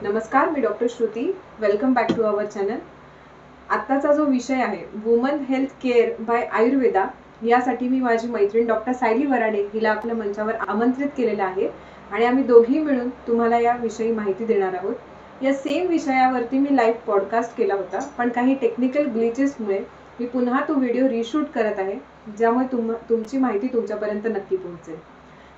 नमस्कार, मी doctor Shruti. Welcome back to our channel. आत्ताचा जो विषय आहे woman health care by Ayurveda, यासाठी मी माझी मैत्रीण डॉक्टर सायली वराडे हिला आपल्या मंचावर आमंत्रित केलेलं आहे आणि आम्ही दोघी मिळून तुम्हाला याविषयी माहिती देणार आहोत. या सेम विषयावरती मी लाईव्ह पॉडकास्ट केला होता, पण काही टेक्निकल ग्लिचेसमुळे मी पुन्हा तो व्हिडिओ रिशूट करत आहे, ज्यामुळे तुमची माहिती तुमच्यापर्यंत नक्की पोहोचेल.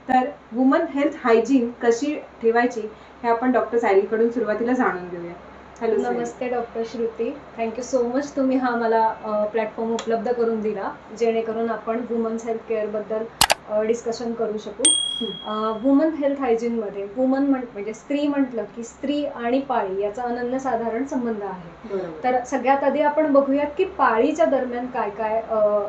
तर वुमन हेल्थ हायजीन कशी ठेवायची हे आपण डॉक्टर सायलीकडून सुरुवातीला जाणून घेऊया. हॅलो, नमस्ते doctor Shruti. Thank you so much, तुम्ही हा मला प्लॅटफॉर्म उपलब्ध करून दिला, जेणेकरून आपण वुमन्स हेल्थ केअरबद्दल डिस्कशन करू शकू. वुमन हेल्थ हायजीनमध्ये वुमन म्हणजे स्त्री म्हटलं की स्त्री आणि पाळी याचा अनन्यसाधारण संबंध आहे. तर सगळ्यात आधी आपण बघूयात की पाळीच्या दरम्यान काय काय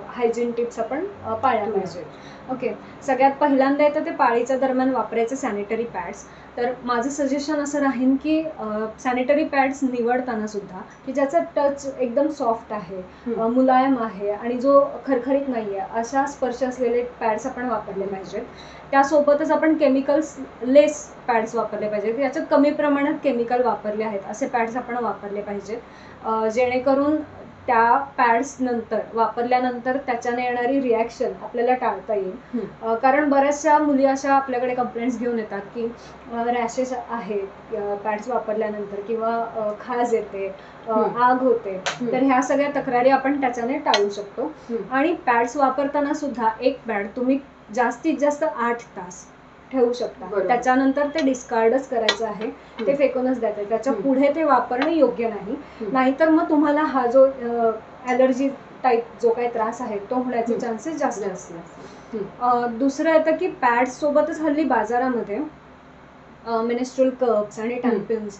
हायजीन टिप्स आपण पाळल्या पाहिजे. ओके, सगळ्यात पहिल्यांदा येतं ते पाळीच्या दरम्यान वापरायचे सॅनिटरी पॅड्स. तर माझं सजेशन असं राहील की सॅनिटरी पॅड्स निवडताना सुद्धा की ज्याचा टच एकदम सॉफ्ट आहे, मुलायम आहे आणि जो खरखरीत नाही आहे, अशा स्पर्श असलेले पॅड्स आपण वापरले पाहिजेत. त्यासोबतच आपण केमिकल्स लेस पॅड्स वापरले पाहिजेत, याच्यात कमी प्रमाणात केमिकल वापरले आहेत असे पॅड्स आपण वापरले पाहिजेत, जेणेकरून त्या पॅड्स नंतर वापरल्यानंतर त्याच्याने येणारी रिॲक्शन आपल्याला टाळता येईल. कारण बऱ्याचशा मुली अशा आपल्याकडे कंप्लेंट्स घेऊन येतात की रॅशेस आहेत पॅड्स वापरल्यानंतर, किंवा खाज येते, आग होते. तर ह्या सगळ्या तक्रारी आपण त्याच्याने टाळू शकतो. आणि पॅड्स वापरताना सुद्धा एक पॅड तुम्ही जास्तीत जास्त 8 तास ठेवू शकता. त्याच्यानंतर ते डिस्कार्डच करायचं आहे, ते फेकूनच द्यायचं. त्याच्या पुढे ते वापरणे योग्य नाही. नाहीतर मग तुम्हाला हा जो ॲलर्जी टाईप जो काही त्रास आहे तो होण्याचे चान्सेस जास्त असतात. दुसरं येतं की पॅड्स सोबतच हल्ली बाजारामध्ये मेनिस्ट्रुअल कप्स आणि टॅम्पन्स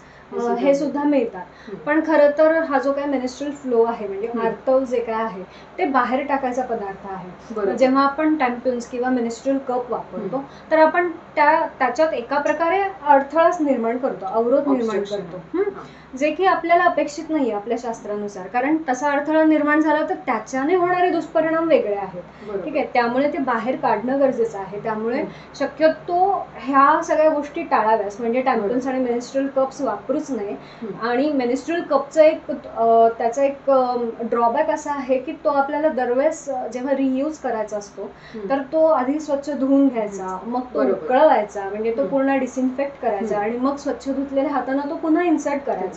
हे सुद्धा मिळतात. पण खरं तर हा जो काय मेनिस्ट्रुअल फ्लो आहे, म्हणजे आर्तव जे काय आहे ते बाहेर टाकायचा पदार्थ आहे. जेव्हा आपण टॅम्पन्स किंवा मेनिस्ट्रुअल कप वापरतो तर आपण त्याच्यात एका प्रकारे अडथळाच निर्माण करतो, अवरोध निर्माण करतो, जे की आपल्याला अपेक्षित नाही आपल्या शास्त्रानुसार. कारण तसा अडथळा निर्माण झाला तर त्याच्याने होणारे दुष्परिणाम वेगळे आहेत. ठीक आहे, त्यामुळे ते बाहेर काढणं गरजेचं आहे. त्यामुळे शक्यतो ह्या सगळ्या गोष्टी टाळाव्यास, म्हणजे टॅम्पन्स आणि मेनिस्ट्रुअल कप्स वापरूच नये. आणि मेनिस्ट्रुअल कपचं त्याचा एक ड्रॉबॅक असा आहे की तो आपल्याला दरवेळेस जेव्हा रियूज करायचा असतो तर तो आधी स्वच्छ धुवून घ्यायचा, मग तो उकळवायचा, म्हणजे तो पूर्ण डिसइन्फेक्ट करायचा आणि मग स्वच्छ धुतलेल्या हाताने तो पुन्हा इन्सर्ट करायचा.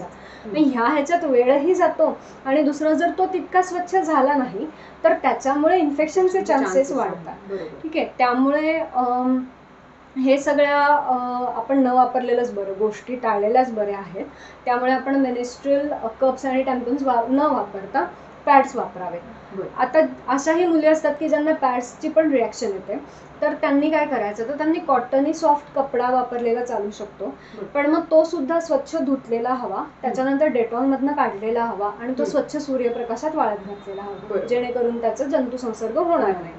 ह्याच्यात वेळही जातो आणि दुसरं, जर तो तितका स्वच्छ झाला नाही तर त्याच्यामुळे इन्फेक्शनचे चान्सेस वाढतात. ठीक आहे, त्यामुळे हे सगळ्या आपण न वापरलेलंच बरं, गोष्टी टाळलेल्याच बऱ्या आहेत. त्यामुळे आपण मेनिस्ट्रुअल कप्स आणि टॅम्पन्स न वापरता पॅड्स वापरावेत. आता अशाही मुली असतात की ज्यांना पॅड्सची पण रिॲक्शन येते, तर त्यांनी काय करायचं, तर त्यांनी कॉटनी सॉफ्ट कपडा वापरलेला चालू शकतो. पण मग तो सुद्धा स्वच्छ धुतलेला हवा, त्याच्यानंतर डेटॉलमधनं काढलेला हवा आणि तो स्वच्छ सूर्यप्रकाशात वाळत घातलेला हवा, जेणेकरून त्याचा जंतुसंसर्ग होणार नाही.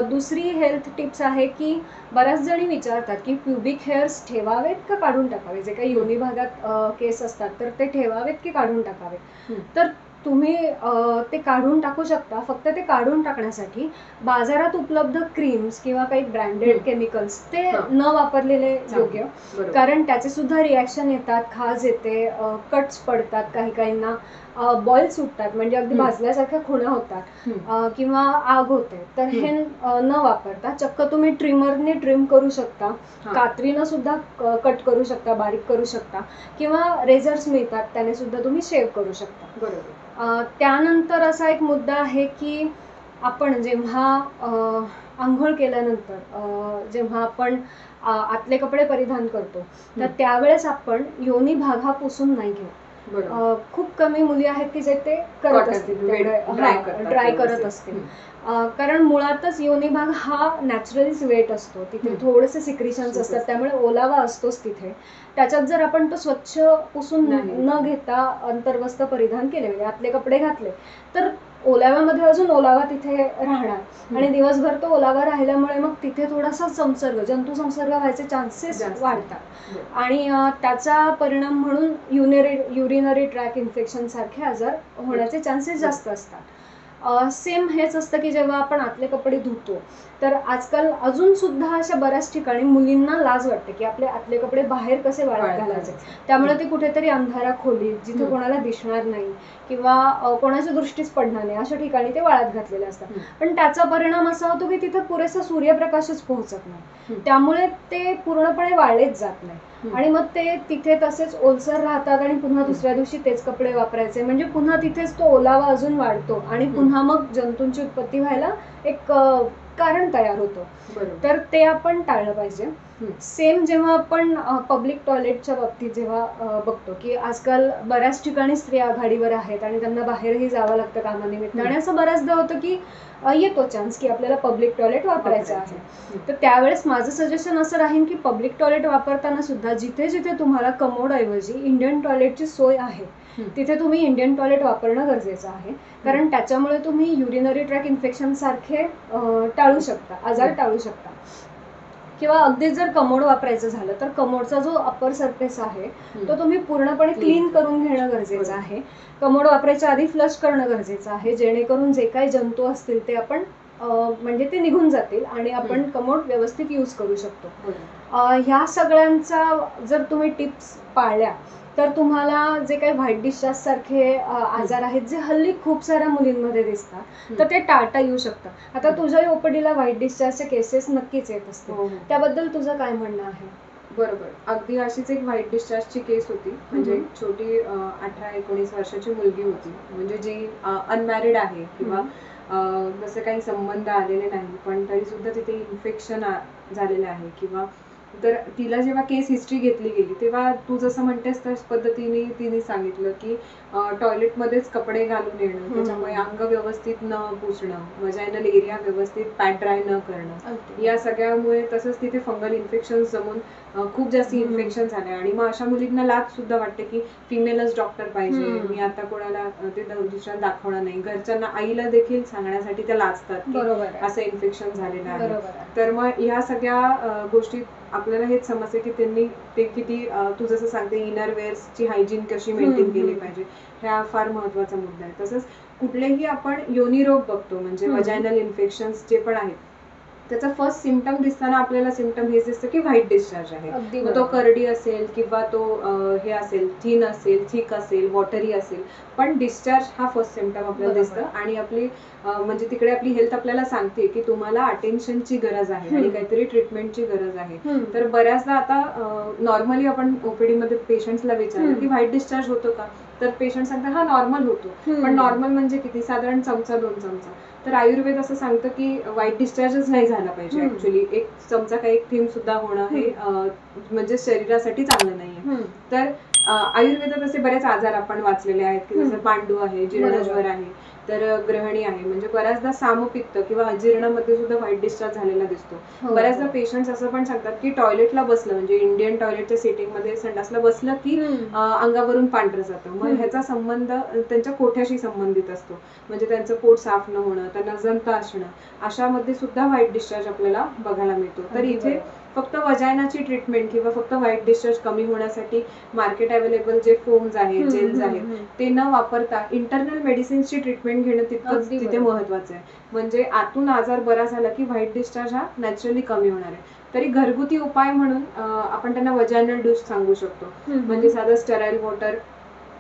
दुसरी हेल्थ टिप्स आहे की बऱ्याच जणी विचारतात की प्युबिक हेअर्स ठेवावेत का काढून टाकावे. जे काही योनी भागात केस असतात तर ते ठेवावेत की काढून टाकावे. तर तुम्ही ते काढून टाकू शकता. फक्त ते काढून टाकण्यासाठी बाजारात उपलब्ध क्रीम्स किंवा काही ब्रँडेड केमिकल्स ते न वापरलेले योग्य. कारण त्याचे सुद्धा रिॲक्शन येतात, खाज येते, कट्स पडतात, काही काहींना बॉईल सुटतात, म्हणजे अगदी भाजल्यासारख्या खुणा होतात, किंवा आग होते. तर हे न वापरता चक्क तुम्ही ट्रिमरने ट्रिम करू शकता, कात्रीनं सुद्धा कट करू शकता, बारीक करू शकता, किंवा रेझर्स मिळतात त्याने सुद्धा तुम्ही शेव करू शकता. त्यानंतर असा एक मुद्दा आहे की आपण जेव्हा आंघोळ केल्यानंतर जेव्हा आपण आतले कपडे परिधान करतो तर त्यावेळेस आपण योनी भाग हा पुसून नाही घेऊ. खूप कमी मुली आहेत की जे ते करत असतील, ड्राय करत असतील. कारण मुळातच योनी भाग हा नॅचरलीच वेट असतो, तिथे थोडेसे सिक्रिशन्स असतात, त्यामुळे ओलावा असतोच तिथे. त्याच्यात जर आपण तो स्वच्छ पुसून न घेता अंतर्वस्त्र परिधान केले, म्हणजे आतले कपडे घातले, तर ओलाव्यामध्ये अजून ओलावा तिथे राहणार आणि दिवसभर तो ओलावा राहिल्यामुळे मग तिथे थोडासा जंतुसंसर्ग व्हायचे चान्सेस वाढतात. आणि त्याचा परिणाम म्हणून युरिनरी ट्रॅक इन्फेक्शन सारखे आजार होण्याचे चान्सेस जास्त असतात. सेम हेच असतं की जेव्हा आपण आतले कपडे धुतो तर आजकाल अजून सुद्धा अशा बऱ्याच ठिकाणी मुलींना लाज वाटते की आपले आतले कपडे बाहेर कसे वाळत घालायचे. त्यामुळे ते कुठेतरी अंधारा खोलीत जिथे कोणाला दिसणार नाही किंवा कोणाच्या दृष्टीच पडणार नाही अशा ठिकाणी ते वाळत घातलेले असतात. पण त्याचा परिणाम असा होतो की तिथे पुरेसा सूर्यप्रकाशच पोहोचत नाही, त्यामुळे ते पूर्णपणे वाळलेच जात नाही आणि मग ते तिथे तसेच ओलसर राहतात आणि पुन्हा दुसऱ्या दिवशी तेच कपडे वापरायचे, म्हणजे पुन्हा तिथेच तो ओलावा अजून वाढतो आणि पुन्हा मग जंतूंची उत्पत्ती व्हायला एक कारण तयार होतो. तर ते आपण टाळलं पाहिजे. सेम जेव्हा आपण पब्लिक टॉयलेटच्या बाबतीत जेव्हा बघतो की आजकाल बऱ्याच ठिकाणी स्त्रिया आघाडीवर आहेत आणि त्यांना बाहेरही जावं लागतं कामानिमित्त आणि असं बऱ्याचदा होतं की येतो चान्स की आपल्याला पब्लिक टॉयलेट वापरायचं आहे. तर त्यावेळेस माझं सजेशन असं राहील की पब्लिक टॉयलेट वापरताना सुद्धा जिथे जिथे तुम्हाला कमोडऐवजी इंडियन टॉयलेटची सोय आहे तिथे तुम्ही इंडियन टॉयलेट वापरणं गरजेचं आहे, कारण त्याच्यामुळे तुम्ही युरिनरी ट्रॅक इन्फेक्शन सारखे टाळू शकता, आजार टाळू शकता. किंवा अगदीच जर कमोड वापरायचं झालं तर कमोडचा जो अपर सरफेस आहे तो तुम्ही पूर्णपणे क्लीन करून घेणं गरजेचं आहे. कमोड वापरायच्या आधी फ्लश करणं गरजेचं आहे, जेणेकरून जे काही जंतू असतील ते आपण म्हणजे ते निघून जातील आणि आपण कमोड व्यवस्थित यूज करू शकतो. ह्या सगळ्यांचा जर तुम्ही टिप्स पाळल्या तर तुम्हाला जे काही व्हाईट डिस्चार्ज सारखे आजार आहेत जे हल्ली खूप साऱ्या मुलींमध्ये दिसतात तर ते टाळता येऊ शकतं. आता तुझ्या ओपीडीला व्हाईट डिस्चार्जचे केसेस नक्कीच येत असतील, त्याबद्दल तुझं काय म्हणणं आहे? बरोबर, अगदी अशीच एक व्हाईट डिस्चार्जची केस होती. म्हणजे छोटी 18-19 वर्षाची मुलगी होती, म्हणजे जी अनमॅरिड आहे किंवा जसं काही संबंध आलेले नाही पण तरी सुद्धा तिथे इन्फेक्शन झालेलं आहे किंवा तर तिला जेव्हा केस हिस्ट्री घेतली गेली तेव्हा तू जसं म्हणतेस त्याच पद्धतीने तिने सांगितलं की टॉयलेटमध्येच कपडे घालून येणं, त्याच्यामुळे अंग व्यवस्थित न पुसणं, वजायनल एरिया व्यवस्थित पॅड ड्राय न करणं, या सगळ्यामुळे तसंच तिथे फंगल इन्फेक्शन जमून खूप जास्त इन्फेक्शन झाले. आणि मग अशा मुलींना लाज सुद्धा वाटते की फिमेलच डॉक्टर पाहिजे, मी आता कोणाला ते दुसऱ्या दाखवणार नाही. घरच्यांना आईला देखील सांगण्यासाठी त्या लाजतात असं इन्फेक्शन झालेलं आहे. तर मग ह्या सगळ्या गोष्टी आपल्याला हेच समजते की त्यांनी ते किती तू जसं सांगते इनरवेअर्सची हायजीन कशी मेंटेन केली पाहिजे, ह्या फार महत्वाचा मुद्दा आहे. तसंच कुठलेही आपण योनी रोग बघतो म्हणजे वजायनल इन्फेक्शन्स जे पण आहेत त्याचा फर्स्ट सिम्पटम दिसताना आपल्याला सिम्पटम हेच दिसतं की व्हाईट डिस्चार्ज आहे. मग तो करडी असेल किंवा तो हे असेल थिन असेल, थिक असेल, वॉटरी असेल, पण डिस्चार्ज हा फर्स्ट सिम्पटम आपल्याला दिसतं आणि आपली म्हणजे तिकडे आपली हेल्थ आपल्याला सांगते की तुम्हाला अटेन्शनची गरज आहे आणि काहीतरी ट्रीटमेंटची गरज आहे. तर बऱ्याचदा आता नॉर्मली आपण ओपीडी मध्ये पेशंट्सला विचारलं की व्हाईट डिस्चार्ज होतो का, तर पेशंट सांगतात हा नॉर्मल होतो. पण नॉर्मल म्हणजे किती, साधारण चमचा 2 चमचा. तर आयुर्वेद असं सांगतं की व्हाईट डिस्चार्जच नाही झाला पाहिजे. ऍक्च्युली एक चमचा काही एक थेंब सुद्धा होणं हे म्हणजे शरीरासाठी चांगलं नाहीये. तर आयुर्वेदात असे बरेच आजार आपण वाचलेले आहेत की जसं पांडू आहे, जीर्णज्वर आहे, तर ग्रहणी आहे, म्हणजे बऱ्याचदा सामपित्त किंवा अजीर्णामध्ये सुद्धा व्हाईट डिस्चार्ज झालेला दिसतो. बऱ्याचदा पेशंट्स असं पण सांगतात की टॉयलेटला बसलं म्हणजे इंडियन टॉयलेटच्या सेटिंग मध्ये संडासला बसलं की अंगावरून पांढरं जातं. मग ह्याचा संबंध त्यांच्या कोठ्याशी संबंधित असतो, म्हणजे त्यांचं पोट साफ न होणं, त्यांना जंत असणं, अशामध्ये सुद्धा व्हाईट डिस्चार्ज आपल्याला बघायला मिळतो. तर इथे फक्त वजायनाची ट्रीटमेंट किंवा फक्त व्हाईट डिस्चार्ज कमी होण्यासाठी मार्केट अवेलेबल जे फोम्स आहेत, जेल्स आहेत, ते न वापरता इंटरनल मेडिसिन्सची ट्रीटमेंट घेणं तितकंच तिथे महत्वाचं आहे. म्हणजे आतून आजार बरा झाला की व्हाईट डिस्चार्ज हा नॅचरली कमी होणार आहे. तरी घरगुती उपाय म्हणून आपण त्यांना वजायनल डूश सांगू शकतो, म्हणजे साधं स्टराईल वॉटर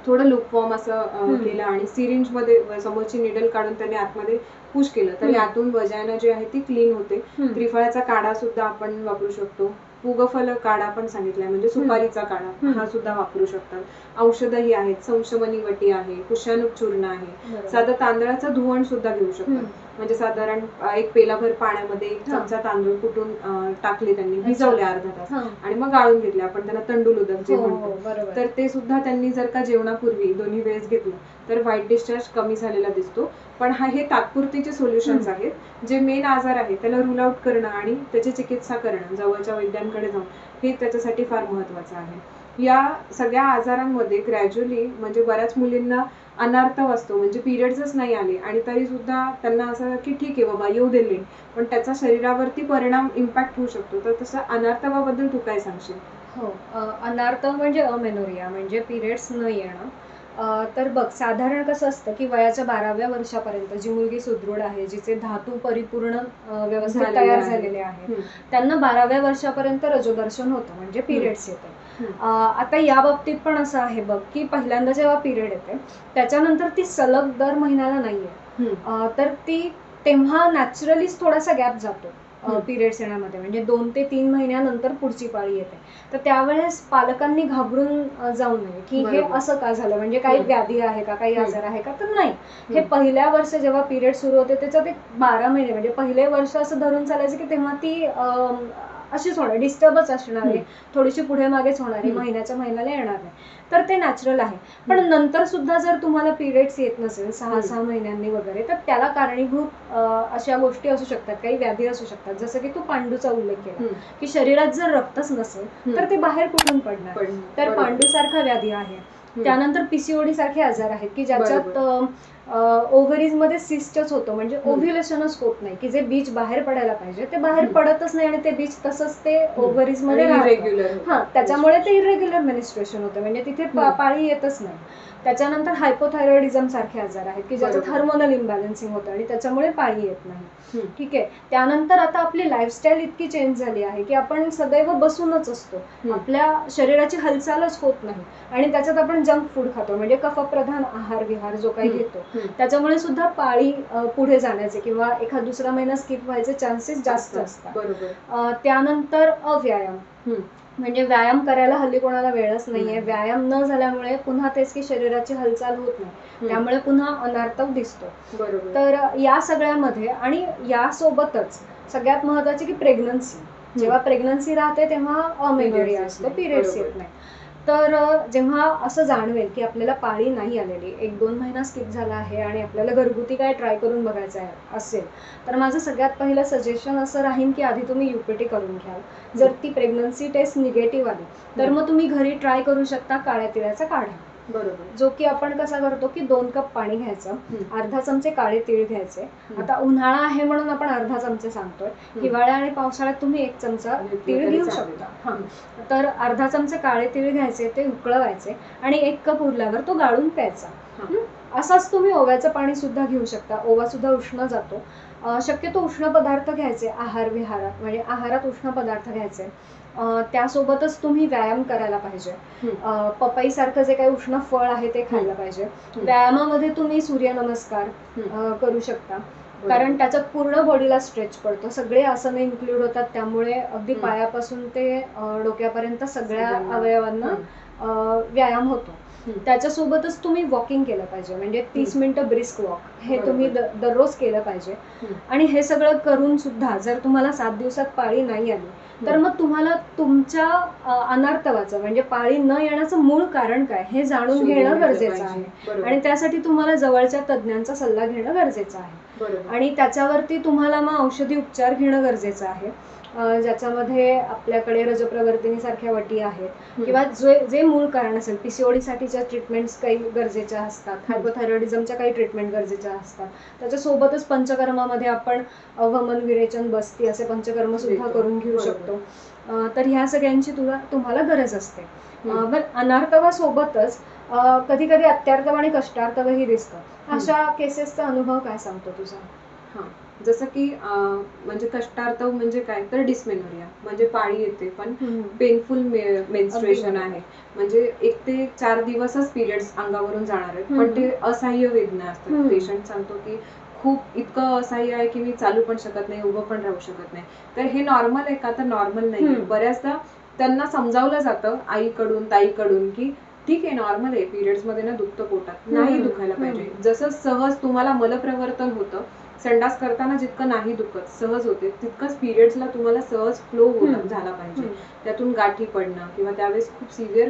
थोडं लुकवॉर्म असं केलं आणि सिरिंज मध्ये समोरची निडल काढून त्याने आतमध्ये पुश केलं तरी आतून वजायना जी आहे ती क्लीन होते. त्रिफळाचा काढा सुद्धा आपण वापरू शकतो. पुगफल काढा पण सांगितलाय, म्हणजे सुपारीचा काढा हा सुद्धा वापरू शकतात. औषधही आहेत, संशमनी वटी आहे, कुशाणूक चूर्ण आहे, साधं तांदळाचं धुवण सुद्धा घेऊ शकतात. म्हणजे साधारण एक पेलाभर पाण्यामध्ये 1 चमचा तांदूळ कुटून टाकले, त्यांनी भिजवले अर्धा तास आणि मग गाळून घेतले, आपण त्याला तंडूल उदक जे म्हणतो, तर ते सुद्धा त्यांनी जर का जेवणापूर्वी दोन्ही वेळेस घेतलं तर व्हाईट डिस्चार्ज कमी झालेला दिसतो. पण हे तात्पुरतीचे सोल्युशन्स आहेत. जे मेन आजार आहे त्याला रूल आउट करणं आणि त्याची चिकित्सा करणं जवळच्या वैद्यांकडे जाऊन हे त्याच्यासाठी फार महत्वाचं आहे. या सगळ्या आजारांमध्ये ग्रॅज्युअली म्हणजे बऱ्याच मुलींना अनार्थव असतो, म्हणजे पिरियड्सच नाही आले आणि तरी सुद्धा त्यांना असं की ठीक आहे बाबा येऊ दे, पण त्याचा शरीरावरती परिणाम इम्पॅक्ट होऊ शकतो. तर तसं अनार्थवाबद्दल तू काय सांगशील? हो, अनार्थव म्हणजे अमेनोरिया, म्हणजे पिरियड्स न येणं. तर बघ, साधारण कसं असतं की वयाच्या 12व्या वर्षापर्यंत जी मुलगी सुदृढ आहे, जिचे धातू परिपूर्ण व्यवस्थित झालेले तयार आहे. झालेले आहेत, त्यांना 12व्या वर्षापर्यंत रजोदर्शन होतं, म्हणजे पिरियड्स येते. आता या बाबतीत पण असं आहे बघ की पहिल्यांदा जेव्हा पिरियड येते त्याच्यानंतर ती सलग दर महिन्याला नाहीये, तर ती तेव्हा नॅचरलीच थोडासा गॅप जातो पिरियड्स येण्यामध्ये, म्हणजे 2 ते 3 महिन्यानंतर पुढची पाळी येते. तर त्यावेळेस पालकांनी घाबरून जाऊ नये की हे असं का झालं, म्हणजे काही व्याधी आहे का, काही आजार आहे का, तर नाही. हे पहिल्या वर्ष जेव्हा पिरियड सुरू होते त्याच्यात एक 12 महिने म्हणजे पहिले वर्ष असं धरून चालायचं की तेव्हा ती अशीच होणार, डिस्टर्बच असणार आहे, थोडीशी पुढे मागेच होणार आहे, महिन्याच्या महिन्याला येणार नाही, तर ते नॅचरल आहे. पण नंतर सुद्धा जर तुम्हाला पिरियड्स येत नसेल 6-6 महिन्यांनी वगैरे, तर त्याला कारणीभूत अशा गोष्टी असू शकतात, काही व्याधी असू शकतात, जसं की तू पांडूचा उल्लेख केला की शरीरात जर रक्तच नसेल तर ते बाहेर कुठून पडणार, तर पांडूसारखा व्याधी आहे. त्यानंतर पीसीओडी सारखे आजार आहेत की ज्याच्यात ओव्हरीज मध्ये सिस्टच होतं, म्हणजे ओव्ह्युलेशनच होत नाही, की जे बीज बाहेर पडायला पाहिजे ते बाहेर पडतच नाही आणि ते बीज तसंच ते ओव्हरीज मध्ये राहतं. त्याच्यामुळे ते इरेग्युलर मेनिस्ट्रेशन होतं, म्हणजे तिथे पाळी येतच नाही. त्याच्यानंतर हायपोथायरॉइडिझम सारखे आजार आहेत की ज्याच्यात हार्मोनल इम्बॅलन्सिंग होतं आणि त्याच्यामुळे पाळी येत नाही. ठीक आहे. त्यानंतर आता आपली लाईफस्टाईल इतकी चेंज झाली आहे की आपण सदैव बसूनच असतो, आपल्या शरीराची हालचालच होत नाही, आणि त्याच्यात आपण जंक फूड खातो, म्हणजे कफप्रधान आहार विहार जो काही घेतो, त्याच्यामुळे सुद्धा पाळी पुढे जाण्याचे किंवा एखाद दुसरा महिना स्किप व्हायचे चान्सेस जास्त असतात. त्यानंतर अव्यायाम, म्हणजे व्यायाम करायला हल्ली कोणाला वेळच नाहीये. व्यायाम न झाल्यामुळे पुन्हा तेच की शरीराची हालचाल होत नाही, त्यामुळे पुन्हा अनार्तव दिसतो. तर या सगळ्यामध्ये आणि यासोबतच सगळ्यात महत्वाची की प्रेग्नन्सी, जेव्हा प्रेग्नन्सी राहते तेव्हा अमेनोरिया असतो, पिरियड्स येत नाही. तर जेव्हा असं जाणवेल की आपल्याला पाळी नाही आलेली, 1-2 महिना स्किप झाला आहे आणि आपल्याला घरगुती काय ट्राय करून बघायचं आहे असेल, तर माझं सगळ्यात पहिलं सजेशन असं राहील की आधी तुम्ही UPT करून घ्याल. जर ती प्रेग्नन्सी टेस्ट निगेटिव्ह आली तर मग तुम्ही घरी ट्राय करू शकता काळ्या तिळाचा काढा, जो की आपण कसा करतो की 2 कप पाणी घ्यायचं, अर्धा चमचे काळे तीळ घ्यायचे. आता उन्हाळा आहे म्हणून आपण अर्धा चमचे सांगतोय, हिवाळ्या आणि पावसाळ्यात तुम्ही 1 चमचा तीळ घेऊ शकता. तर अर्धा चमचे काळे तीळ घ्यायचे, ते उकळवायचे आणि 1 कप उरल्यावर तो गाळून प्यायचा. असाच तुम्ही ओव्याचं पाणी सुद्धा घेऊ शकता, ओवा सुद्धा उष्ण जातो. शक्यतो उष्ण पदार्थ घ्यायचे आहार विहारात, म्हणजे आहारात उष्ण पदार्थ घ्यायचे. त्यासोबतच तुम्ही व्यायाम करायला पाहिजे. पपई सारखं जे काही उष्ण फळ आहे ते खायला पाहिजे. व्यायामामध्ये तुम्ही सूर्यनमस्कार करू शकता, कारण त्याच्यात पूर्ण बॉडीला स्ट्रेच पडतो, सगळे आसनं इन्क्लूड होतात, त्यामुळे अगदी पायापासून ते डोक्यापर्यंत सगळ्या अवयवांना व्यायाम होतो. त्याच्यासोबतच तुम्ही वॉकिंग केलं पाहिजे, म्हणजे 30 मिनिटं ब्रिस्क वॉक हे तुम्ही दररोज केलं पाहिजे. आणि हे सगळं करून सुद्धा जर तुम्हाला 7 दिवसात पाळी नाही आली तर मग तुम्हाला तुमच्या अनार्तवाचं, म्हणजे पाळी न येण्याचं मूळ कारण काय हे जाणून घेणं गरजेचं आहे, आणि त्यासाठी तुम्हाला जवळच्या तज्ज्ञांचा सल्ला घेणं गरजेचं आहे. आणि त्याच्यावरती तुम्हाला मग औषधी उपचार घेणं गरजेचं आहे, ज्याच्यामध्ये आपल्याकडे रजप्रवर्तिनी सारख्या वटी आहेत, किंवा जे मूळ कारण असेल, पीसीओडी साठीच्या ट्रीटमेंट्स काही गरजेच्या असतात, हायपोथायरॉइडिझमच्या काही ट्रीटमेंट गरजेच्या असतात. त्याच्यासोबतच पंचकर्मामध्ये आपण वमन विरेचन बस्ती असे पंचकर्म सुद्धा करून घेऊ शकतो. तर ह्या सगळ्यांची तुम्हाला गरज असते. पण अनार्तवासोबतच कधी कधी अत्यार्तव आणि कष्टार्तवही दिसतं. अशा केसेसचा अनुभव काय सांगतो तुझा? जसं की म्हणजे कष्टार्तव म्हणजे काय, तर डिस्मेनोरिया, म्हणजे पाळी येते पण पेनफुल मेन्स्ट्रुएशन आहे, म्हणजे 1 ते 4 दिवसच पिरियड्स अंगावरून जाणार आहेत, पण ते असह्य वेदना असतात. पेशंट सांगतो की खूप इतकं असह्य आहे की मी चालू पण शकत नाही, उभं पण राहू शकत नाही. तर हे नॉर्मल आहे का, तर नॉर्मल नाही. बऱ्याचदा त्यांना समजावलं जातं आईकडून ताईकडून की ठीक आहे, नॉर्मल आहे, पिरियड्स मध्ये ना दुखतं पोटात, नाही दुखायला पाहिजे. जसं सहज तुम्हाला मलप्रवर्तन होतं, संडास करताना जितकं नाही दुखत, सहज होते, तितकंच पिरियड्सला तुम्हाला सहज फ्लो झाला पाहिजे. त्यातून गाठी पडणं किंवा त्यावेळेस खूप सिव्हिअर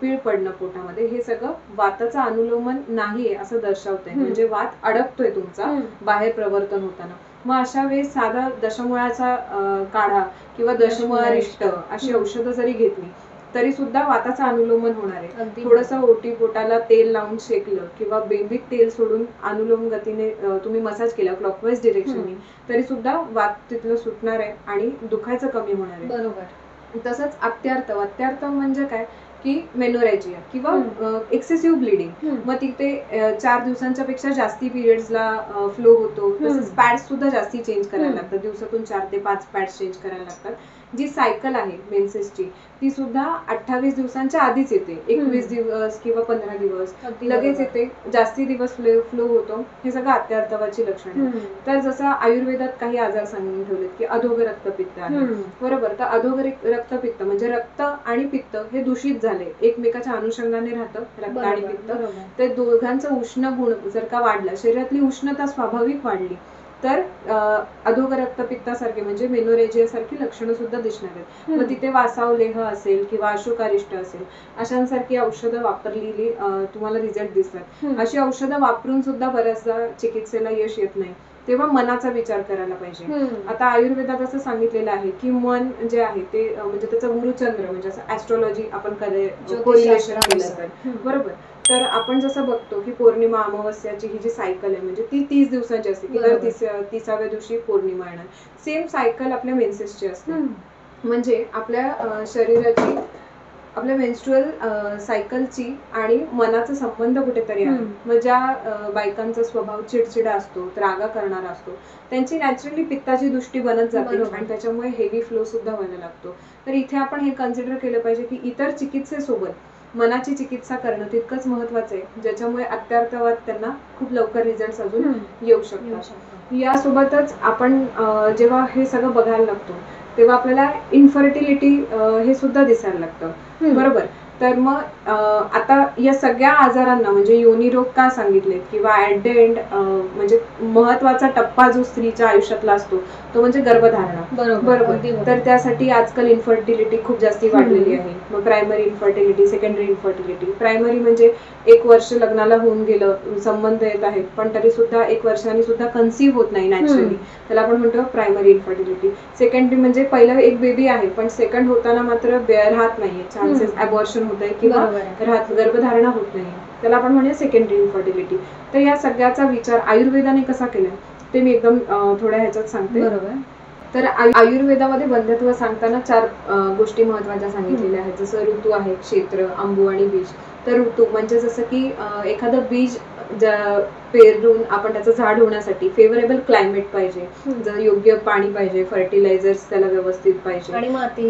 पीळ पडणं पोटामध्ये, हे सगळं वाताचं अनुलोमन नाहीये असं दर्शवतंय, म्हणजे वात अडकतोय तुमचा बाहेर प्रवर्तन होताना. मग अशा वेळेस साधा दशमुळाचा काढा किंवा दशमुळारिष्ट अशी औषधं जरी घेतली तरी सुद्धा वाताचं अनुलोमन होणार आहे. थोडंसं ओटी पोटाला तेल लावून शेकलं किंवा बेंबीत तेल सोडून अनुलोम गतीने तुम्ही मसाज केला क्लॉकवाईज डिरेक्शनने, तरी सुद्धा वात तिथलं सुटणार आहे आणि दुखायचं कमी होणार आहे. बरोबर. तसंच अत्यार्तव म्हणजे काय, की मेनोरेजिया किंवा एक्सेसिव्ह ब्लिडिंग, मग तिथे 4 दिवसांच्या पेक्षा जास्ती पिरियड्सला फ्लो होतो. तसंच पॅड्स सुद्धा जास्ती चेंज करायला लागतात, दिवसातून 4 ते 5 पॅड्स चेंज करायला लागतात. जी सायकल आहे मेन्सेसची ती सुद्धा 28 दिवसांच्या आधीच येते, 21 दिवस किंवा 15 दिवस लगेच येते, जास्ती दिवस फ्लो होतो. हे सगळं आत्यार्थवाची लक्षणं. तर जसं आयुर्वेदात काही आजार सांगून ठेवलेत की अधोघ रक्तपित्त आहे, बरोबर. तर अधोघ रक्तपित्त म्हणजे रक्त आणि पित्त हे दूषित झाले, एकमेकाच्या अनुषंगाने राहतं रक्त आणि पित्त. ते दोघांचं उष्ण गुण जर का वाढला, शरीरातली उष्णता स्वाभाविक वाढली, तर अधोघ रक्तपित्तासारखे म्हणजे मेनोरेजिया सारखी लक्षणं सुद्धा दिसणार आहेत. मग तिथे वासावलेह असेल किंवा अशोकारिष्ट असेल, अशांसारखी औषधं वापरलेली तुम्हाला रिझल्ट दिसतात. अशी औषधं वापरून सुद्धा बऱ्याचदा चिकित्सेला यश येत नाही, तेव्हा मनाचा विचार करायला पाहिजे. आता आयुर्वेदात असं सांगितलेलं आहे की मन जे आहे ते म्हणजे त्याचं गुरुचंद्र म्हणजे असं ऍस्ट्रॉलॉजी आपण कोरिलेशन केलं तर, बरोबर. तर आपण जसं बघतो की पौर्णिमा अमावस्याची ही जी सायकल आहे म्हणजे ती 30 दिवसांची असते की दर 30व्या दिवशी पौर्णिमा येणार. सेम सायकल आपल्या मेन्सेसची असते. म्हणजे आपल्या शरीराची, आपल्या मेन्स्ट्रुअल सायकलची आणि मनाचा संबंध कुठेतरी आहे. मग ज्या बायकांचा स्वभाव चिडचिडा असतो, रागा करणारा असतो, त्यांची नॅचरली पित्ताची दृष्टी बनत जाते आणि त्याच्यामुळे हेवी फ्लो सुद्धा व्हायला लागतो. तर इथे आपण हे कन्सिडर केलं पाहिजे की इतर चिकित्सेसोबत मनाची चिकित्सा करणं तितकंच महत्वाचं आहे, ज्याच्यामुळे अत्यार्थवात त्यांना खूप लवकर रिझल्ट अजून येऊ शकतात. यासोबतच आपण जेव्हा हे सगळं बघायला लागतो तेव्हा आपल्याला इन्फर्टिलिटी हे सुद्धा दिसायला लागतं, बरोबर. तर मग आता या सगळ्या आजारांना म्हणजे योनिरोग का सांगितले किंवा ऍट द एंड म्हणजे महत्वाचा टप्पा जो स्त्रीच्या आयुष्यातला असतो तो म्हणजे गर्भधारणा, बरोबर. तर त्यासाठी आजकाल इन्फर्टिलिटी खूप जास्ती वाढलेली आहे. मग primary infertility, secondary infertility. Primary म्हणजे 1 वर्ष लग्नाला होऊन गेलं, संबंध येत आहेत, पण तरी सुद्धा 1 वर्षांनी सुद्धा कन्सीव्ह होत नाही नॅचरली, त्याला आपण म्हणतो प्रायमरी इन्फर्टिलिटी. सेकंडरी म्हणजे पहिलं एक बेबी आहे पण सेकंड होताना मात्र राहत नाहीये, चान्सेस अबॉर्शन होत आहे किंवा गर्भधारणा होत नाही, त्याला आपण म्हणूया सेकंडरी इन्फर्टिलिटी. तर या सगळ्याचा विचार आयुर्वेदाने कसा केलाय ते मी एकदम थोड्या ह्याच्यात सांगते, बरोबर. तर आयुर्वेदामध्ये बंधत्व सांगताना 4 गोष्टी महत्वाच्या सांगितलेल्या आहेत. जसं ऋतू आहे, क्षेत्र, अंबू आणि बीज. तर ऋतू म्हणजे जसं की एखादं बीज पेरून आपण त्याचं झाड होण्यासाठी फेवरेबल क्लायमेट पाहिजे, जर योग्य पाणी पाहिजे, फर्टिलायझर्स त्याला व्यवस्थित पाहिजे,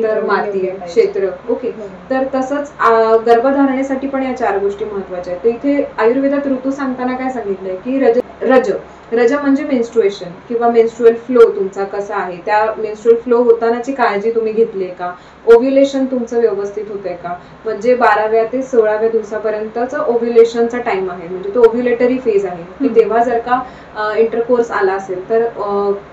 तर माती, क्षेत्र, ओके. तर तसंच गर्भधारणेसाठी पण या 4 गोष्टी महत्वाच्या आहेत. तर इथे आयुर्वेदात ऋतू सांगताना काय सांगितलंय की रज म्हणजे मेन्स्ट्रुएशन किंवा मेन्स्ट्रुअल फ्लो तुमचा कसा आहे, त्या मेन्स्ट्रुअल फ्लो होतानाची काळजी तुम्ही घेतलीये का, ओव्ह्युलेशन तुमचं व्यवस्थित होतंय का, म्हणजे 12व्या ते 16व्या दिवसापर्यंतचा ओव्ह्युलेशनचा टाइम आहे, म्हणजे तो ओव्ह्युलेटरी फेज आहे की तेव्हा जर का इंटरकोर्स आला असेल तर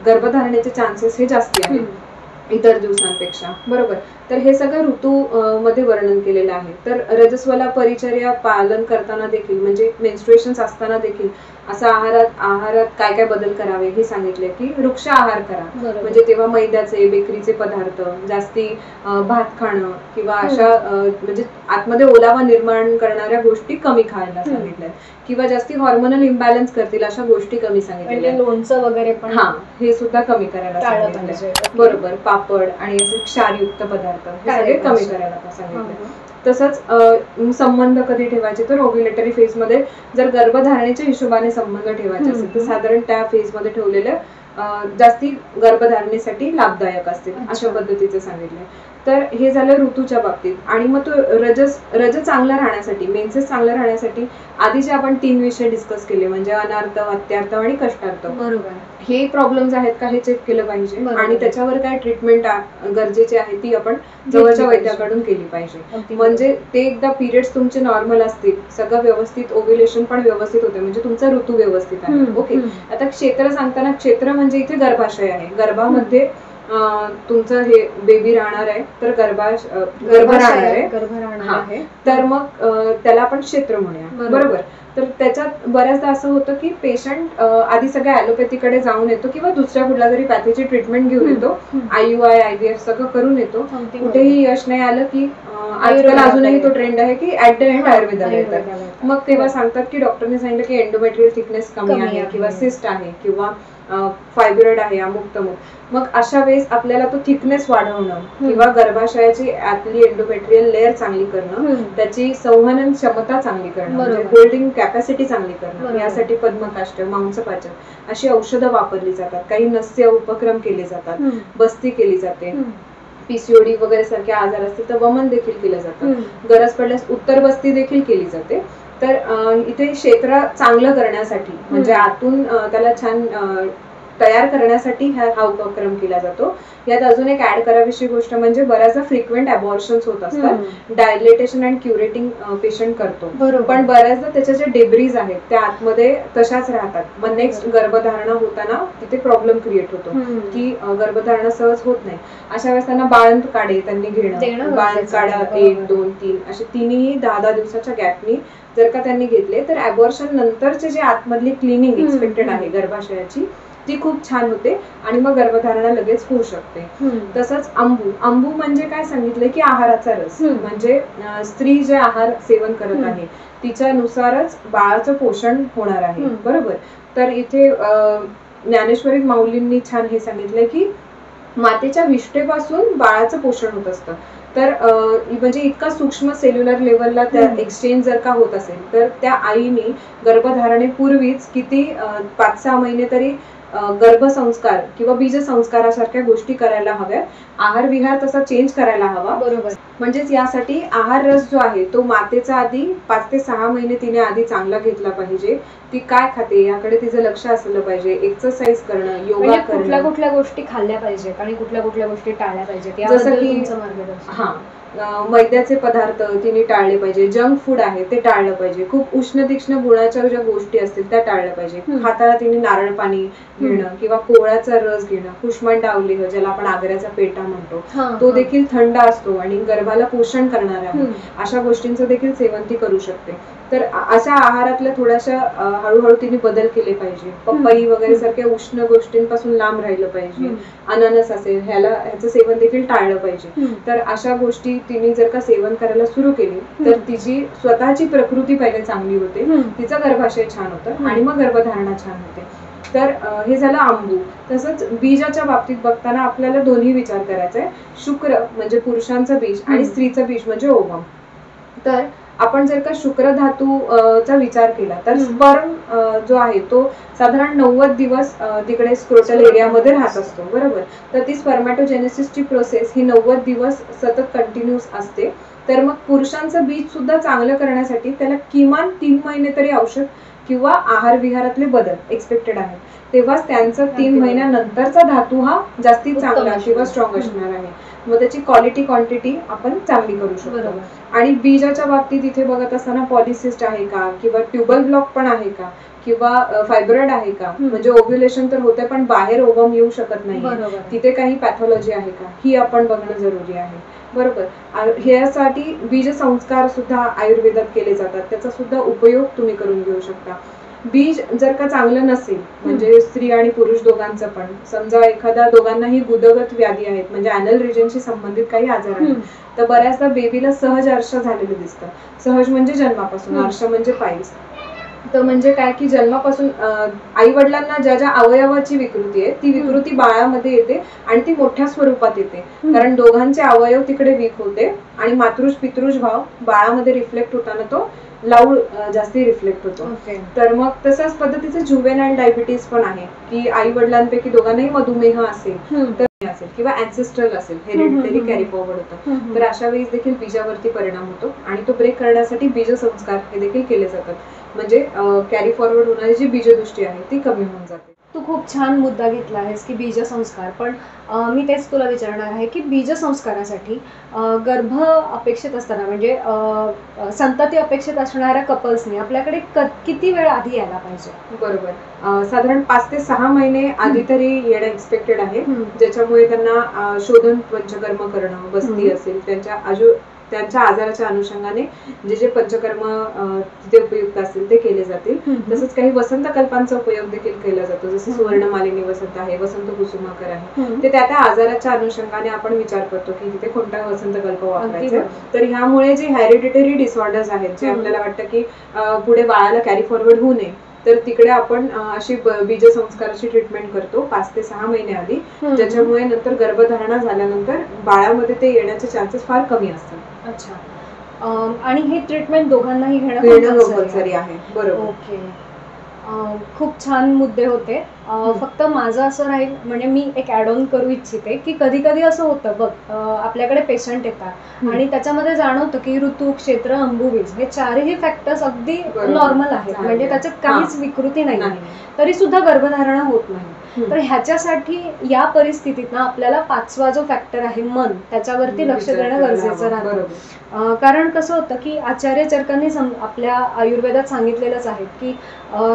गर्भधारणेचे चान्सेस हे जास्ती आहेत इतर दिवसांपेक्षा, बरोबर. तर हे सगळं ऋतू मध्ये वर्णन केलेलं आहे. तर रजस्वला परिचर्या पालन करताना देखील म्हणजे मेन्स्ट्रुएशन्स असताना देखील असं आहारात काय काय बदल करावे हे सांगितले की वृक्ष आहार करा, म्हणजे तेव्हा मैद्याचे, बेकरीचे पदार्थ, जास्ती भात खाणं किंवा अशा म्हणजे आतमध्ये ओलावा निर्माण करणाऱ्या गोष्टी कमी खायला सांगितल्या, किंवा जास्ती हॉर्मोनल इम्बॅलन्स करतील अशा गोष्टी कमी सांगितल्या. लोणचं वगैरे पण हे सुद्धा कमी करायला सांगितलं, बरोबर. पापड आणि असे क्षारयुक्त पदार्थ हे सगळे कमी करायला सांगितले. तसंच संबंध कधी ठेवायचे, तर ओव्ह्युलेटरी फेज मध्ये जर गर्भधारणेच्या हिशोबाने संबंध ठेवायचे असेल तर साधारण त्या फेज मध्ये ठेवलेल्या जास्ती गर्भधारणेसाठी लाभदायक असतील अशा पद्धतीचं सांगितलंय. तर हे झालं ऋतूच्या बाबतीत. आणि मग तो रज चांगला राहण्यासाठी, मेन्सेस चांगलं राहण्यासाठी आधी जे आपण 3 विषय डिस्कस केले म्हणजे अनार्थ, अत्यार्थ आणि कष्टार्थ, बरोबर. हे प्रॉब्लेम्स आहेत का हे चेक केलं पाहिजे आणि त्याच्यावर काय ट्रीटमेंट गरजेची आहे ती आपण जवळच्या वैद्याकडून केली पाहिजे. म्हणजे ते एकदा पिरियड्स तुमचे नॉर्मल असतील, सगळं व्यवस्थित, ओव्ह्युलेशन पण व्यवस्थित होते, म्हणजे तुमचा ऋतू व्यवस्थित आहे, ओके. आता क्षेत्र सांगताना, क्षेत्र म्हणजे इथे गर्भाशय आहे, गर्भामध्ये तुमचं हे बेबी राहणार आहे, तर गर्भ राहणार आहे, तर मग त्याला आपण क्षेत्र म्हणूया, बरोबर. तर त्याच्यात बऱ्याचदा असं होतं की पेशंट आधी सगळ्या ऍलोपॅथीकडे जाऊन येतो किंवा दुसऱ्या कुठल्या तरी पॅथीची ट्रीटमेंट घेऊन येतो, IUI, IVF सगळं करून येतो, कुठेही यश नाही आलं की आजकाल अजूनही तो ट्रेंड आहे की ऍट द एंड आयुर्वेदाला येतात. आयुर्वेदाला मग तेव्हा सांगतात की डॉक्टरने सांगितलं की एंडोमेट्रियल थिकनेस कमी आहे किंवा सिस्ट आहे किंवा फायब्रॉइड आहे अमुक तमुक. मग अशा वेळेस आपल्याला तो थिकनेस वाढवणं किंवा गर्भाशयाची आतली एंडोमेट्रियल लेअर चांगली करणं, त्याची संवहन क्षमता चांगली करणं, म्हणजे होल्डिंग कॅपॅसिटी चांगली करणं, यासाठी पद्मकाष्ठ, मांसपाचन अशी औषधं वापरली जातात. काही नस्य उपक्रम केले जातात, बस्ती केली जाते, पीसीओडी वगैरे सारखे आजार असतील तर वमन देखील केलं जातं, गरज पडल्यास उत्तर बस्ती देखील केली जाते. तर इथे क्षेत्र चांगलं करण्यासाठी म्हणजे आतून त्याला छान तयार करण्यासाठी हा उपक्रम केला जातो. यात अजून एक ऍड करावीशी गोष्ट म्हणजे बऱ्याचदा फ्रिक्वेंट अबॉर्शन्स होत असतात. डायलेटेशन अँड क्युरेटिंग पेशंट करतो, पण बऱ्याचदा त्याच्या ज्या डेब्रीज आहेत त्या आतमध्ये तशाच राहतात. मग नेक्स्ट गर्भधारणा होताना तिथे प्रॉब्लेम क्रिएट होतो की गर्भधारणा सहज होत नाही. अशा वेळेस त्यांना बाळंत काढे त्यांनी घेणं, बाळंत काढा 1, 2, 3 असे तिन्ही 10-10 दिवसाच्या गॅपनी जर का त्यांनी घेतले तर अबॉर्शन नंतरचे जे आतमधली क्लिनिंग एक्सपेक्टेड आहे गर्भाशयाची ती खूप छान होते आणि मग गर्भधारणा लगेच होऊ शकते. तसंच अंबू म्हणजे काय सांगितलंय की आहाराचा रस, म्हणजे स्त्री जे आहार सेवन करत आहे तिच्यानुसारच बाळाचं पोषण होणार आहे. बरोबर. तर इथे ज्ञानेश्वरी माऊलींनी छान हे सांगितलंय की मातेच्या विष्ठेपासून बाळाचं पोषण होत असतं. तर म्हणजे इतका सूक्ष्म सेल्युलर लेवलला त्या एक्सचेंज जर का होत असेल तर त्या आईने गर्भधारणेपूर्वीच किती 5-6 महिने तरी गर्भसंस्कार किंवा बीजसंस्कारासारख्या गोष्टी करायला हव्या. आहार विहार तसा चेंज करायला हवा. बरोबर. म्हणजेच यासाठी आहार रस जो आहे तो मातेचा आधी 5 ते 6 महिने तिने आधी चांगला घेतला पाहिजे. ती काय खाते याकडे तिचं लक्ष असलं पाहिजे. एक्सरसाइज करणं, योगा करणं, कुठल्या गोष्टी खाल्ल्या पाहिजेत आणि कुठल्या गोष्टी टाळल्या पाहिजेत, जसं की मैद्याचे पदार्थ तिने टाळले पाहिजे. जंक फूड आहे ते टाळलं पाहिजे. खूप उष्ण तीक्ष्ण गुणाच्या ज्या गोष्टी असतील त्या टाळल्या पाहिजे. खाताना तिने नारळ पाणी घेणं किंवा कोवळ्याचा रस घेणं, कुष्मांडा अवलेह ज्याला आपण आग्र्याचा पेटा म्हणतो तो देखील थंड असतो आणि गर्भाला पोषण करणारा आहे. अशा गोष्टींचं देखील सेवन ती करू शकते. तर अशा आहारातल्या थोड्याशा हळूहळू तिने बदल केले पाहिजे. पपई वगैरे सारख्या उष्ण गोष्टींपासून लांब राहिलं पाहिजे. अननस असेल ह्याचं सेवन देखील टाळलं पाहिजे. तर अशा गोष्टी तिने जर का सेवन करायला सुरू केली तर तिची स्वतःची प्रकृती पहिले चांगली होते, तिचा गर्भाशय छान होतं आणि मग गर्भधारणा छान होते. तर हे झालं आंबू. तसंच बीजाच्या बाबतीत बघताना आपल्याला दोन्ही विचार करायचा आहे. शुक्र म्हणजे पुरुषांचं बीज आणि स्त्रीचं बीज म्हणजे ओवम. तर आपण जर का शुक्र धातूचा विचार केला तर स्पर्म जो आहे तो साधारण 90 दिवस तिकडे स्क्रोटल एरियामध्ये राहत असतो. बरोबर. तर ती स्पर्मॅटोजेनेसिसची प्रोसेस ही 90 दिवस सतत कंटिन्यूस असते. तर मग पुरुषांचं बीज सुद्धा चांगलं करण्यासाठी त्याला किमान 3 महिने तरी औषध किंवा आहार विहारातले बदल एक्सपेक्टेड आहेत. तेव्हाच त्यांचा 3 महिन्यानंतरचा धातू हा जास्तीत चांगला किंवा स्ट्रॉंग असणार आहे. मग त्याची क्वालिटी क्वांटिटी आपण चांगली करू शकतो. आणि बीजाच्या बाबतीत इथे बघत असताना पॉलिसिस्ट आहे का किंवा ट्युबल ब्लॉक पण आहे का किंवा फायब्रॉइड आहे का, म्हणजे ओव्ह्युलेशन तर होते पण बाहेर ओव्हम येऊ शकत नाही, तिथे काही पॅथॉलॉजी आहे का ही आपण बघणं जरुरी आहे. बरोबर. ह्यासाठी बीज संस्कार सुद्धा आयुर्वेदात केले जातात. त्याचा सुद्धा उपयोग तुम्ही करून घेऊ शकता. बीज जर का चांगलं नसेल म्हणजे स्त्री आणि पुरुष दोघांचं पण, समजा एखादा दोघांनाही गुदगत व्याधी आहेत म्हणजे अॅनल रिजनशी संबंधित काही आजार आहेत, तर बऱ्याचदा बेबीला सहज अर्श झालेलं दिसतं. सहज म्हणजे जन्मापासून, अर्श म्हणजे पाईल्स. तर म्हणजे काय की जन्मापासून आई वडिलांना ज्या ज्या अवयवाची विकृती आहे ती विकृती बाळामध्ये येते आणि ती मोठ्या स्वरूपात येते. कारण दोघांचे अवयव तिकडे वीक होते आणि मातृष पितृष भाव बाळामध्ये रिफ्लेक्ट होताना तो लाऊड जास्ती रिफ्लेक्ट होतो. तर मग तशाच पद्धतीचं जुवेनाइल डायबिटीज पण आहे की आई वडिलांपैकी दोघांनाही मधुमेह असेल तर किंवा ऍन्सेस्ट्रल असेल, हेरिडिटरी कॅरी फॉरवर्ड होतं. तर अशा वेळेस देखील बीजावरती परिणाम होतो आणि तो ब्रेक करण्यासाठी बीज संस्कार हे देखील केले जातात. म्हणजे कॅरी फॉरवर्ड होणारी जी बीजदृष्टी आहे ती कमी होऊन जाते. तू खूप छान मुद्दा घेतला आहेस की बीजसंस्कार. पण मी तेच तुला विचारणार आहे की बीजसंस्कारासाठी गर्भ अपेक्षित असताना म्हणजे संतती अपेक्षित असणाऱ्या कपल्सने आपल्याकडे किती वेळ आधी यायला पाहिजे? बरोबर. साधारण 5 ते 6 महिने आधी तरी येणं एक्सपेक्टेड आहे, ज्याच्यामुळे त्यांना शोधन पंचकर्म करणं, बस्ती असेल, त्यांच्या त्यांच्या आजाराच्या अनुषंगाने जे जे पंचकर्म तिथे उपयुक्त असतील ते केले जातील. तसंच काही वसंत कल्पांचा उपयोग देखील केला जातो, जसं सुवर्णमालिनी वसंत आहे, वसंत कुसुमाकर आहे. ते त्या त्या आजाराच्या अनुषंगाने आपण विचार करतो की तिथे कोणता वसंत कल्प वापरायचा. तर ह्यामुळे जे हेरिडिटरी डिसऑर्डर्स आहेत, जे आपल्याला वाटतं की पुढे बाळाला कॅरी फॉरवर्ड होऊ नये, तर तिकडे आपण अशी बीजसंस्काराची ट्रीटमेंट करतो 5 ते 6 महिने आधी, ज्याच्यामुळे नंतर गर्भधारणा झाल्यानंतर बाळामध्ये ते येण्याचे चान्सेस फार कमी असतात. अच्छा. आणि ही ट्रीटमेंट दोघांनाही घेणं कंपल्सरी आहे. बरोबर. ओके. खूप छान मुद्दे होते. फक्त माझं असं राहील, म्हणजे मी एक ऍड ऑन करू इच्छिते की कधी कधी असं होतं बघ, आपल्याकडे पेशंट येतात आणि त्याच्यामध्ये जाणवतं की ऋतू, क्षेत्र, अंबुबीज हे चारही फॅक्टर्स अगदी नॉर्मल आहेत, म्हणजे त्याच्यात काहीच विकृती नाही, तरी सुद्धा गर्भधारणा होत नाही. तर ह्याच्यासाठी या परिस्थितीत ना आपल्याला 5वा जो फॅक्टर आहे मन, त्याच्यावरती लक्ष देणं गरजेचं राहतं. कारण कसं होतं की आचार्य चरकांनी आपल्या आयुर्वेदात सांगितलेलंच आहे की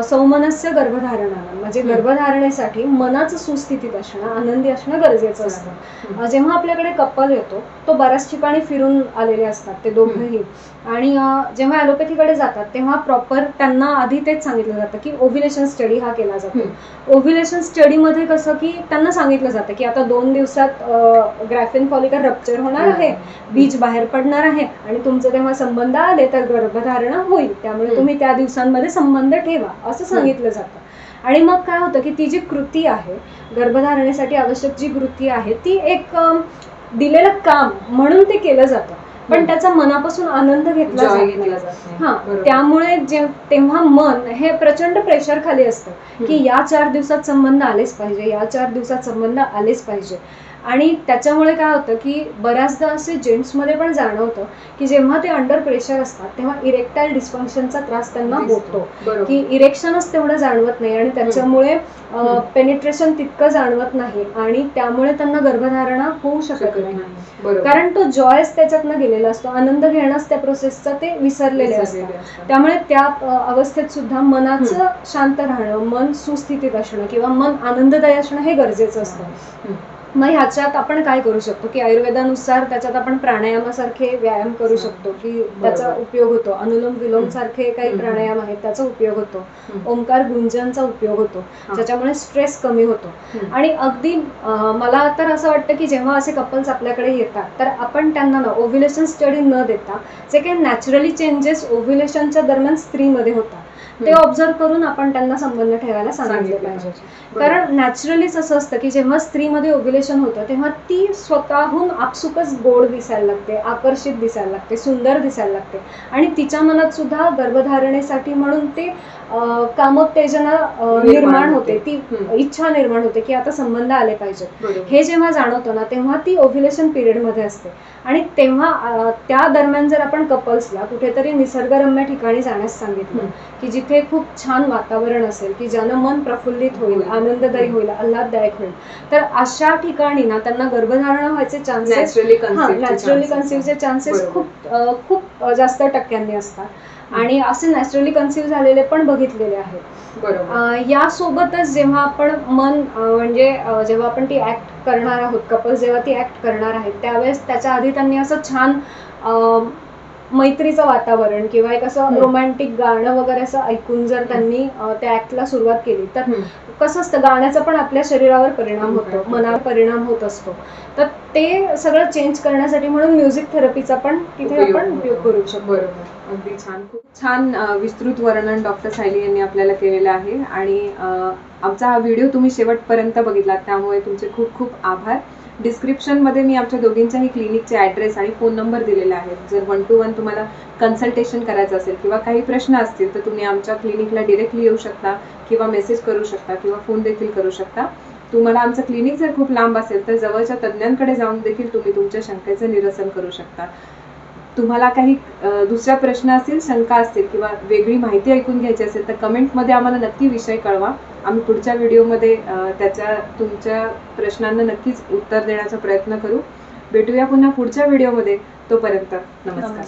सौमनस्य गर्भधारणा, म्हणजे गर्भधारणेसाठी मनाचं सुस्थितीत असणं, आनंदी असणं गरजेचं असतं. जेव्हा आपल्याकडे कपल येतो तो बऱ्याच ठिकाणी फिरून आलेले असतात ते दोघंही, आणि जेव्हा ॲलोपॅथीकडे जातात तेव्हा प्रॉपर त्यांना आधी तेच सांगितलं जातं की ओव्ह्युलेशन स्टडी हा केला जातो. ओव्ह्युलेशन स्टडीमध्ये कसं की त्यांना सांगितलं जातं की आता 2 दिवसात ग्राफिन फॉलिकल रप्चर होणार आहे, बीज बाहेर पडणार आहे आणि तुमचे तेव्हा संबंध आले तर गर्भधारणा होईल, त्यामुळे तुम्ही त्या दिवसांमध्ये संबंध ठेवा असं सांगितलं जातं. आणि मग काय होतं की ती जी कृती आहे, गर्भधारणेसाठी आवश्यक जी कृती आहे, ती एक दिलेलं काम म्हणून ते केलं जातं, पण त्याचा मनापासून आनंद घेतला जात नाही. त्यामुळे तेव्हा मन हे प्रचंड प्रेशर खाली असतं की या 4 दिवसात संबंध आलेच पाहिजे, या 4 दिवसात संबंध आलेच पाहिजे. आणि त्याच्यामुळे काय होतं की बऱ्याचदा असे जेंट्समध्ये पण जाणवतं की जेव्हा ते अंडर प्रेशर असतात तेव्हा इरेक्टाईल डिस्फंक्शनचा त्रास त्यांना होतो, की इरेक्शनच तेवढं जाणवत नाही आणि त्याच्यामुळे पेनिट्रेशन तितकं जाणवत नाही आणि त्यामुळे त्यांना गर्भधारणा होऊ शकत नाही, कारण तो जॉयच त्याच्यातनं गेलेला असतो, आनंद घेणंच त्या प्रोसेसचा ते विसरलेले असतात. त्यामुळे त्या अवस्थेत सुद्धा मनाचं शांत राहणं, मन सुस्थितीत असणं किंवा मन आनंददायी असणं हे गरजेचं असतं. मग ह्याच्यात आपण काय करू शकतो की आयुर्वेदानुसार त्याच्यात आपण प्राणायामासारखे व्यायाम करू शकतो की त्याचा उपयोग होतो. अनुलोम विलोम सारखे काही प्राणायाम आहेत, त्याचा उपयोग होतो. ओंकार गुंजनचा उपयोग होतो, ज्याच्यामुळे स्ट्रेस कमी होतो. आणि अगदी मला तर असं वाटतं की जेव्हा असे कपल्स आपल्याकडे येतात तर आपण त्यांना ना ओव्ह्युलेशन स्टडी न देता जे काही नॅचरली चेंजेस ओव्ह्युलेशनच्या दरम्यान स्त्रीमध्ये होतात ते ऑब्झर्व करून आपण त्यांना संबंध ठेवायला सांगितले पाहिजे. कारण नॅचरलीच असं असतं की जेव्हा स्त्रीमध्ये ओव्ह्युलेशन होतं तेव्हा ती स्वतःहून आपसुकच गोड दिसायला लागते, आकर्षित दिसायला लागते, सुंदर दिसायला लागते आणि तिच्या मनात सुद्धा गर्भधारणेसाठी म्हणून ते कामोत्तेजना निर्माण होते, ती इच्छा निर्माण होते की आता संबंध आले पाहिजेत. हे जेव्हा जाणवतं ना तेव्हा ती ओव्ह्युलेशन पिरियडमध्ये असते आणि तेव्हा त्या दरम्यान जर आपण कपल्सला कुठेतरी निसर्गरम्य ठिकाणी जाण्यास सांगितलं की जिथे खूप छान वातावरण असेल, की ज्यानं मन प्रफुल्लित होईल, आनंददायी होईल, आल्हाददायक होईल, तर अशा ठिकाणी ना त्यांना गर्भधारणा व्हायचे चान्सेस, नॅचरली कन्सिव्हचे चान्सेस खूप जास्त टक्क्यांनी असतात. आणि असे नॅचरली कन्सिव्ह झालेले पण बघितलेले आहेत. यासोबतच जेव्हा आपण मन म्हणजे जेव्हा आपण ती ऍक्ट करणार आहोत, कपल्स जेव्हा ती ऍक्ट करणार आहेत त्यावेळेस त्याच्या आधी त्यांनी असं छान मैत्रीचं वातावरण किंवा एक असं रोमॅन्टिक गाणं वगैरे असं ऐकून जर त्यांनी त्या ऍक्टला सुरुवात केली तर कसं असतं, गाण्याचा पण आपल्या शरीरावर परिणाम होतो, मनावर परिणाम होत असतो. तर ते सगळं चेंज करण्यासाठी म्हणून म्युझिक थेरपीचा पण तिथे आपण उपयोग करू शकतो. बरोबर, अगदी छान, खूप छान विस्तृत वर्णन डॉक्टर सायली यांनी आपल्याला केलेलं आहे. आणि आमचा हा व्हिडिओ तुम्ही शेवटपर्यंत बघितला त्यामुळे तुमचे खूप खूप आभार. डिस्क्रिप्शनमध्ये मी आमच्या दोघींच्याही क्लिनिकचे ॲड्रेस आणि फोन नंबर दिलेला आहे. जर 1 to 1 तुम्हाला कन्सल्टेशन करायचं असेल किंवा काही प्रश्न असतील तर तुम्ही आमच्या क्लिनिकला डिरेक्टली येऊ शकता किंवा मेसेज करू शकता किंवा फोन देखील करू शकता. तुम्हाला आमचं क्लिनिक जर खूप लांब असेल तर जवळच्या तज्ज्ञांकडे जाऊन देखील तुम्ही तुमच्या शंकेचं निरसन करू शकता. तुम्हाला काही दुसरा प्रश्न असतील, शंका असतील किंवा वेगळी माहिती ऐकून घ्यायची असेल तर कमेंटमध्ये आम्हाला नक्की विषय कळवा. आम्ही पुढच्या व्हिडिओमध्ये तुमच्या प्रश्नांना नक्कीच उत्तर देण्याचा प्रयत्न करू. भेटूया पुन्हा पुढच्या व्हिडिओमध्ये. तोपर्यंत नमस्कार.